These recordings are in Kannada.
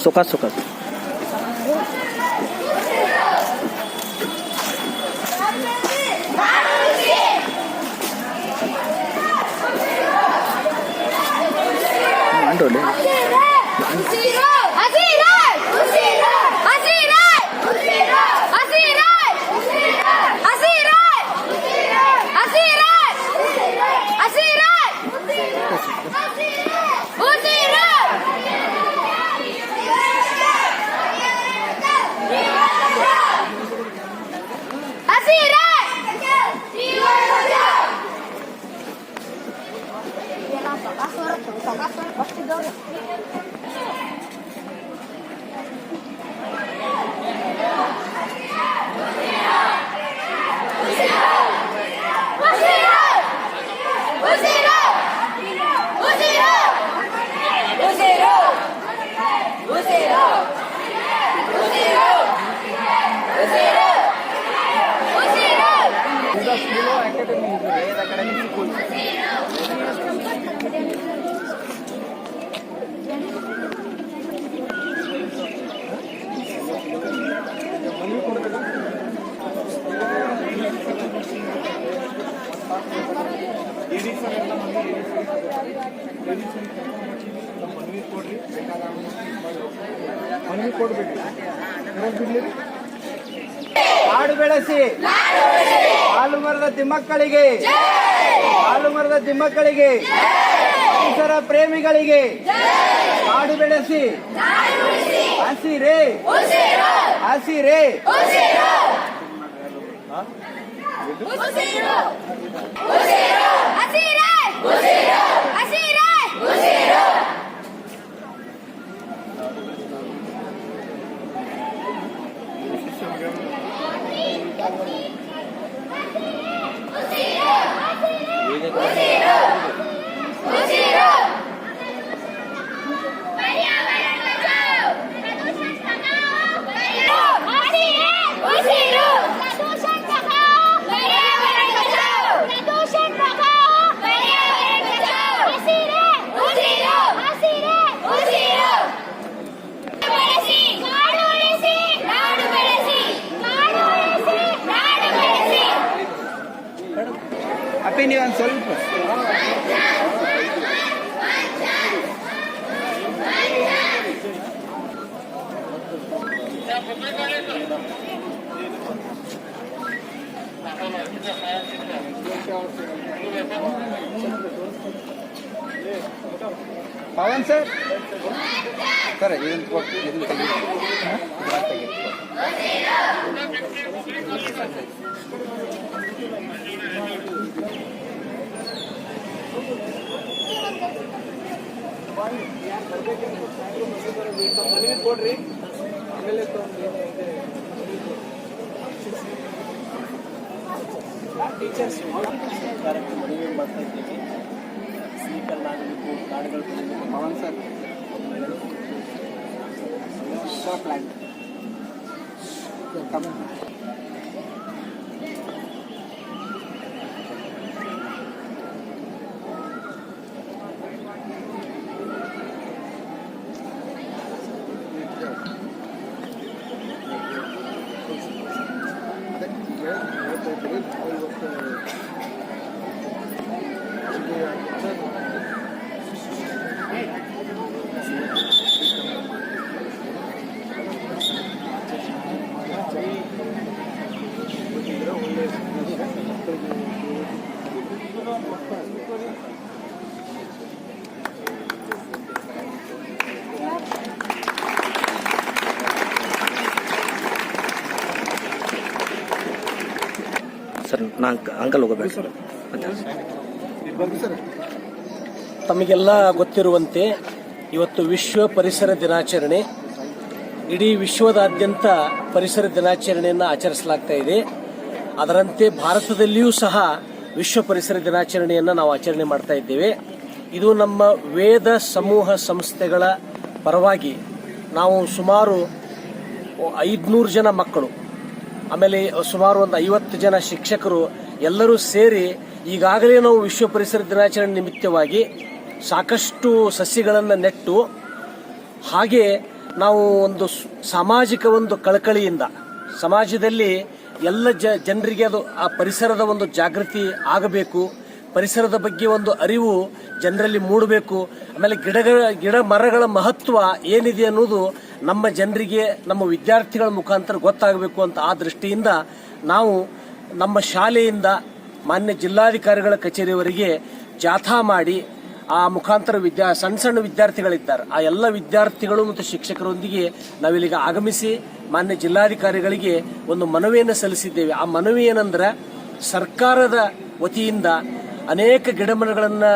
ಸುಖ ಸುಖ ಅಂಟೋಲೆ ನಾಡು ಬೆಳೆಸಿ ಹಾಲು ಮರದ ತಿಮ್ಮಕ್ಕಳಿಗೆ, ಹಾಲು ಮರದ ತಿಮ್ಮಕ್ಕಳಿಗೆ, ಪರಿಸರ ಪ್ರೇಮಿಗಳಿಗೆ ನಾಡು ಬೆಳೆಸಿ ಹಸಿರೇ ಹಸಿರೇ ಅಪ್ಪಿ ನೀವು ಒಂದು ಸ್ವಲ್ಪ ಪವನ್ ಸರ್ ಸರ್ ಇದನ್ನು ಕೊಟ್ಟು ಇದನ್ನು ತೆಗೆದು ಕೊಡ್ರಿ ಆಮೇಲೆ ಟೀಚರ್ಸ್ ಮದುವೆ ಮಾಡ್ತಾ ಇದ್ದೀವಿ. ಸ್ಪೀಕರ್ ನಾಡುಗಳು Pavan sir plant sir uncle ಹೋಗಬೇಕು ಸರ್. ತಮಗೆಲ್ಲ ಗೊತ್ತಿರುವಂತೆ ಇವತ್ತು ವಿಶ್ವ ಪರಿಸರ ದಿನಾಚರಣೆ. ಇಡೀ ವಿಶ್ವದಾದ್ಯಂತ ಪರಿಸರ ದಿನಾಚರಣೆಯನ್ನು ಆಚರಿಸಲಾಗ್ತಾ ಇದೆ. ಅದರಂತೆ ಭಾರತದಲ್ಲಿಯೂ ಸಹ ವಿಶ್ವ ಪರಿಸರ ದಿನಾಚರಣೆಯನ್ನು ನಾವು ಆಚರಣೆ ಮಾಡ್ತಾ ಇದ್ದೇವೆ. ಇದು ನಮ್ಮ ವೇದ ಸಮೂಹ ಸಂಸ್ಥೆಗಳ ಪರವಾಗಿ ನಾವು ಸುಮಾರು 500 ಜನ ಮಕ್ಕಳು, ಆಮೇಲೆ ಸುಮಾರು ಒಂದು 50 ಜನ ಶಿಕ್ಷಕರು ಎಲ್ಲರೂ ಸೇರಿ ಈಗಾಗಲೇ ನಾವು ವಿಶ್ವ ಪರಿಸರ ದಿನಾಚರಣೆ ನಿಮಿತ್ತವಾಗಿ ಸಾಕಷ್ಟು ಸಸಿಗಳನ್ನು ನೆಟ್ಟು, ಹಾಗೆ ನಾವು ಒಂದು ಸಾಮಾಜಿಕ ಒಂದು ಕಳಕಳಿಯಿಂದ ಸಮಾಜದಲ್ಲಿ ಎಲ್ಲ ಜನರಿಗೆ ಅದು ಆ ಪರಿಸರದ ಒಂದು ಜಾಗೃತಿ ಆಗಬೇಕು, ಪರಿಸರದ ಬಗ್ಗೆ ಒಂದು ಅರಿವು ಜನರಲ್ಲಿ ಮೂಡಬೇಕು. ಆಮೇಲೆ ಗಿಡ ಮರಗಳ ಮಹತ್ವ ಏನಿದೆ ಅನ್ನೋದು ನಮ್ಮ ಜನರಿಗೆ, ನಮ್ಮ ವಿದ್ಯಾರ್ಥಿಗಳ ಮುಖಾಂತರ ಗೊತ್ತಾಗಬೇಕು ಅಂತ ಆ ದೃಷ್ಟಿಯಿಂದ ನಾವು ನಮ್ಮ ಶಾಲೆಯಿಂದ ಮಾನ್ಯ ಜಿಲ್ಲಾಧಿಕಾರಿಗಳ ಕಚೇರಿಯವರೆಗೆ ಜಾಥಾ ಮಾಡಿ ಆ ಮುಖಾಂತರ ಸಣ್ಣ ಸಣ್ಣ ವಿದ್ಯಾರ್ಥಿಗಳಿದ್ದಾರೆ, ಆ ಎಲ್ಲ ವಿದ್ಯಾರ್ಥಿಗಳು ಮತ್ತು ಶಿಕ್ಷಕರೊಂದಿಗೆ ನಾವಿಲ್ಲಿಗೆ ಆಗಮಿಸಿ ಮಾನ್ಯ ಜಿಲ್ಲಾಧಿಕಾರಿಗಳಿಗೆ ಒಂದು ಮನವಿಯನ್ನು ಸಲ್ಲಿಸಿದ್ದೇವೆ. ಆ ಮನವಿ ಏನಂದ್ರೆ, ಸರ್ಕಾರದ ವತಿಯಿಂದ ಅನೇಕ ಗಿಡಮರಗಳನ್ನು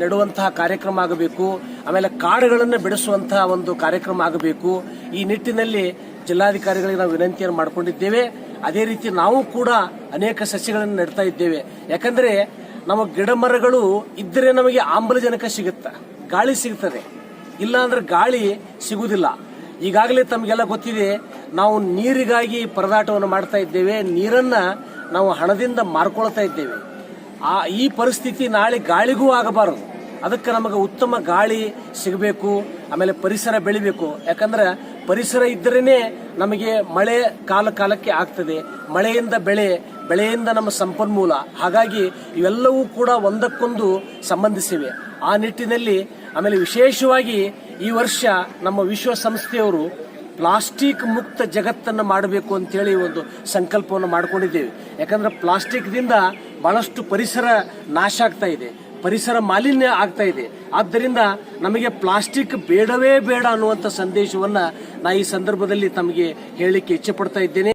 ನೆಡುವಂತಹ ಕಾರ್ಯಕ್ರಮ ಆಗಬೇಕು, ಆಮೇಲೆ ಕಾಡುಗಳನ್ನು ಬೆಳೆಸುವಂತಹ ಒಂದು ಕಾರ್ಯಕ್ರಮ ಆಗಬೇಕು. ಈ ನಿಟ್ಟಿನಲ್ಲಿ ಜಿಲ್ಲಾಧಿಕಾರಿಗಳಿಗೆ ನಾವು ವಿನಂತಿಯನ್ನು ಮಾಡಿಕೊಂಡಿದ್ದೇವೆ. ಅದೇ ರೀತಿ ನಾವು ಕೂಡ ಅನೇಕ ಸಸ್ಯಗಳನ್ನು ನೆಡ್ತಾ ಇದ್ದೇವೆ. ಯಾಕಂದ್ರೆ ನಮ್ಮ ಗಿಡ ಮರಗಳು ಇದ್ದರೆ ನಮಗೆ ಆಮ್ಲಜನಕ ಸಿಗುತ್ತೆ, ಗಾಳಿ ಸಿಗುತ್ತದೆ. ಇಲ್ಲ ಅಂದ್ರೆ ಗಾಳಿ ಸಿಗುವುದಿಲ್ಲ. ಈಗಾಗಲೇ ತಮಗೆಲ್ಲ ಗೊತ್ತಿದೆ, ನಾವು ನೀರಿಗಾಗಿ ಪರದಾಟವನ್ನು ಮಾಡ್ತಾ ಇದ್ದೇವೆ, ನೀರನ್ನ ನಾವು ಹಣದಿಂದ ಮಾರ್ಕೊಳ್ತಾ ಇದ್ದೇವೆ. ಈ ಪರಿಸ್ಥಿತಿ ನಾಳೆ ಗಾಳಿಗೂ ಆಗಬಾರದು. ಅದಕ್ಕೆ ನಮಗೆ ಉತ್ತಮ ಗಾಳಿ ಸಿಗಬೇಕು, ಆಮೇಲೆ ಪರಿಸರ ಬೆಳಿಬೇಕು. ಯಾಕಂದ್ರೆ ಪರಿಸರ ಇದ್ದರೇನೆ ನಮಗೆ ಮಳೆ ಕಾಲಕ್ಕೆ ಆಗ್ತದೆ, ಮಳೆಯಿಂದ ಬೆಳೆಯಿಂದ ನಮ್ಮ ಸಂಪನ್ಮೂಲ. ಹಾಗಾಗಿ ಇವೆಲ್ಲವೂ ಕೂಡ ಒಂದಕ್ಕೊಂದು ಸಂಬಂಧಿಸಿವೆ. ಆ ನಿಟ್ಟಿನಲ್ಲಿ ಆಮೇಲೆ ವಿಶೇಷವಾಗಿ ಈ ವರ್ಷ ನಮ್ಮ ವಿಶ್ವಸಂಸ್ಥೆಯವರು ಪ್ಲಾಸ್ಟಿಕ್ ಮುಕ್ತ ಜಗತ್ತನ್ನು ಮಾಡಬೇಕು ಅಂತೇಳಿ ಒಂದು ಸಂಕಲ್ಪವನ್ನು ಮಾಡಿಕೊಂಡಿದ್ದೇವೆ. ಯಾಕಂದ್ರೆ ಪ್ಲಾಸ್ಟಿಕ್ದಿಂದ ಬಹಳಷ್ಟು ಪರಿಸರ ನಾಶ ಆಗ್ತಾ ಇದೆ, ಪರಿಸರ ಮಾಲಿನ್ಯ ಆಗ್ತಾ ಇದೆ. ಆದ್ದರಿಂದ ನಮಗೆ ಪ್ಲಾಸ್ಟಿಕ್ ಬೇಡವೇ ಬೇಡ ಅನ್ನುವಂಥ ಸಂದೇಶವನ್ನ ನಾ ಈ ಸಂದರ್ಭದಲ್ಲಿ ತಮಗೆ ಹೇಳಲಿಕ್ಕೆ ಇಚ್ಛೆ ಪಡ್ತಾ ಇದ್ದೇನೆ.